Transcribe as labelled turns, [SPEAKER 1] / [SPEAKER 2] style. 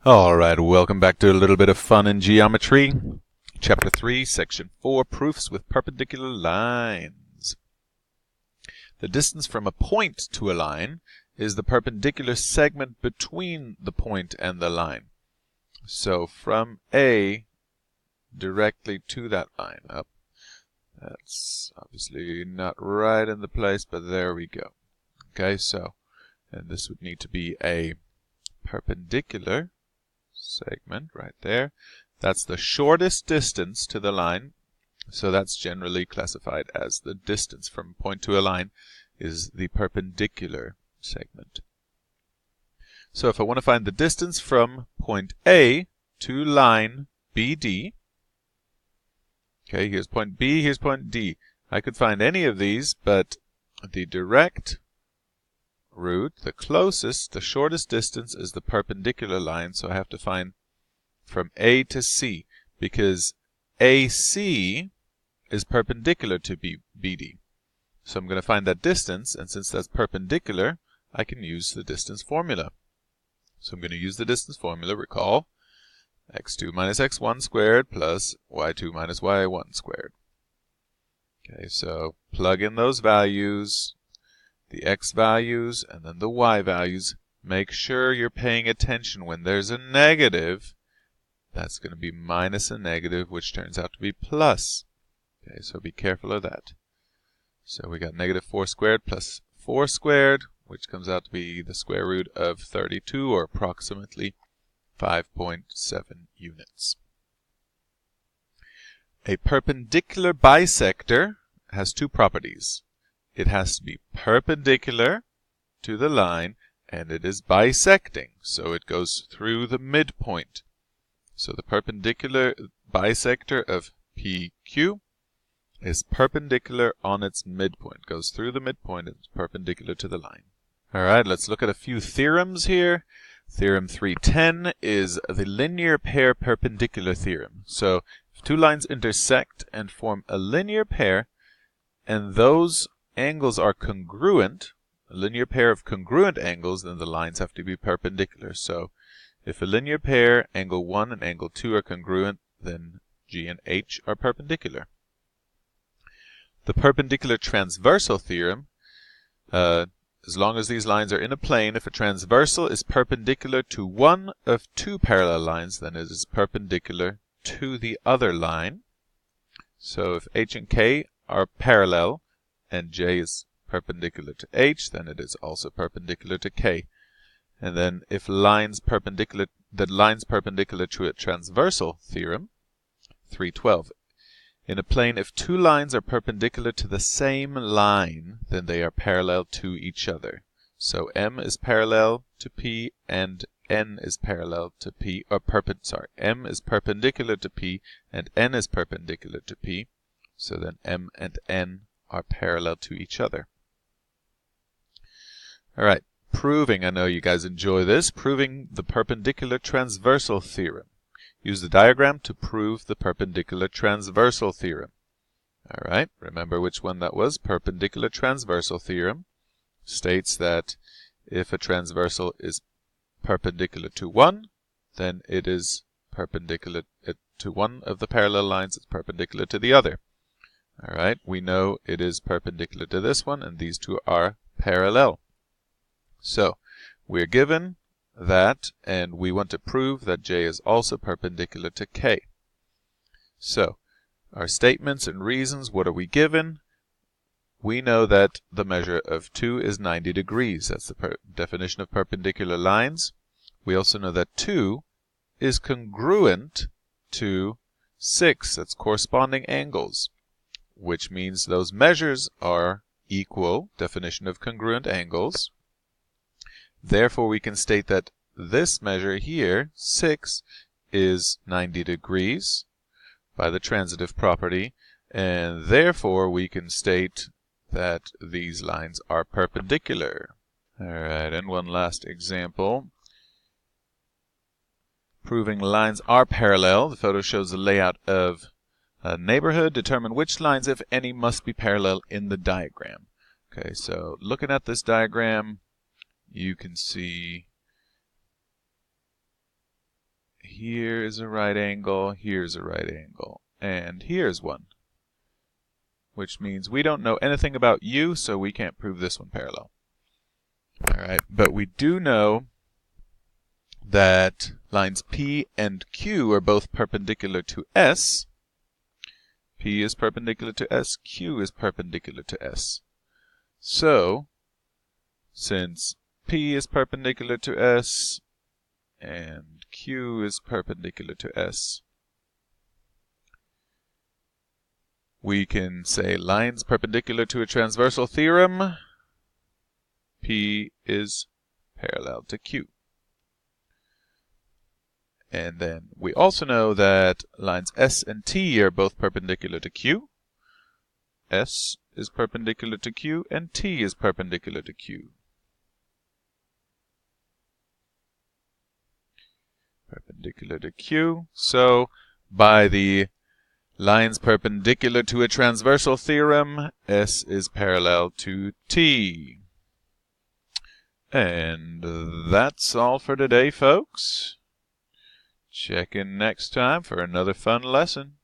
[SPEAKER 1] Alright, welcome back to a little bit of fun in geometry. Chapter 3, Section 4, Proofs with Perpendicular Lines. The distance from a point to a line is the perpendicular segment between the point and the line. So from A directly to that line up. That's obviously not right in the place, but there we go. Okay, so, and this would need to be a perpendicular segment right there. That's the shortest distance to the line, so that's generally classified as the distance from point to a line is the perpendicular segment. So if I want to find the distance from point A to line BD, okay, here's point B, here's point D. I could find any of these, but the direct route, the closest, the shortest distance is the perpendicular line, so I have to find from A to C, because AC is perpendicular to BD. So I'm going to find that distance, and since that's perpendicular, I can use the distance formula. So I'm going to use the distance formula, recall, x2 minus x1 squared plus y2 minus y1 squared. Okay, so plug in those values, the x values, and then the y values. Make sure you're paying attention when there's a negative. That's going to be minus a negative, which turns out to be plus. Okay, so be careful of that. So we got negative 4 squared plus 4 squared, which comes out to be the square root of 32, or approximately 5.7 units. A perpendicular bisector has two properties. It has to be perpendicular to the line, and it is bisecting, so it goes through the midpoint. So the perpendicular bisector of PQ is perpendicular on its midpoint, goes through the midpoint, and is perpendicular to the line. Alright, let's look at a few theorems here. Theorem 310 is the linear pair perpendicular theorem. So if two lines intersect and form a linear pair, and those angles are congruent, a linear pair of congruent angles, then the lines have to be perpendicular. So if a linear pair, angle 1 and angle 2 are congruent, then G and H are perpendicular. The perpendicular transversal theorem, as long as these lines are in a plane, if a transversal is perpendicular to one of two parallel lines, then it is perpendicular to the other line. So if H and K are parallel, and J is perpendicular to H, then it is also perpendicular to K. And then if lines perpendicular to a transversal theorem, 312. In a plane, if two lines are perpendicular to the same line, then they are parallel to each other. So M is parallel to P and N is parallel to P, or M is perpendicular to P and N is perpendicular to P. So then M and N are parallel to each other. Alright, proving, I know you guys enjoy this, proving the perpendicular transversal theorem. Use the diagram to prove the perpendicular transversal theorem. Alright, remember which one that was. Perpendicular transversal theorem states that if a transversal is perpendicular to one, then it is perpendicular to one of the parallel lines, it's perpendicular to the other. Alright, we know it is perpendicular to this one, and these two are parallel. So, we're given that, and we want to prove that J is also perpendicular to K. So, our statements and reasons, what are we given? We know that the measure of 2 is 90 degrees. That's the definition of perpendicular lines. We also know that 2 is congruent to 6. That's corresponding angles, which means those measures are equal, definition of congruent angles. Therefore, we can state that this measure here, 6, is 90 degrees by the transitive property, and therefore we can state that these lines are perpendicular. Alright, and one last example. Proving lines are parallel. The photo shows the layout of a neighborhood. Determine which lines, if any, must be parallel in the diagram. Okay, so looking at this diagram, you can see here is a right angle, here's a right angle, and here's one. Which means we don't know anything about U, so we can't prove this one parallel. Alright, but we do know that lines P and Q are both perpendicular to S. P is perpendicular to S, Q is perpendicular to S. So, since P is perpendicular to S and Q is perpendicular to S, we can say lines perpendicular to a transversal theorem, P is parallel to Q. And then we also know that lines S and T are both perpendicular to Q. S is perpendicular to Q and T is perpendicular to Q. Perpendicular to Q. So by the lines perpendicular to a transversal theorem, S is parallel to T. And that's all for today, folks. Check in next time for another fun lesson.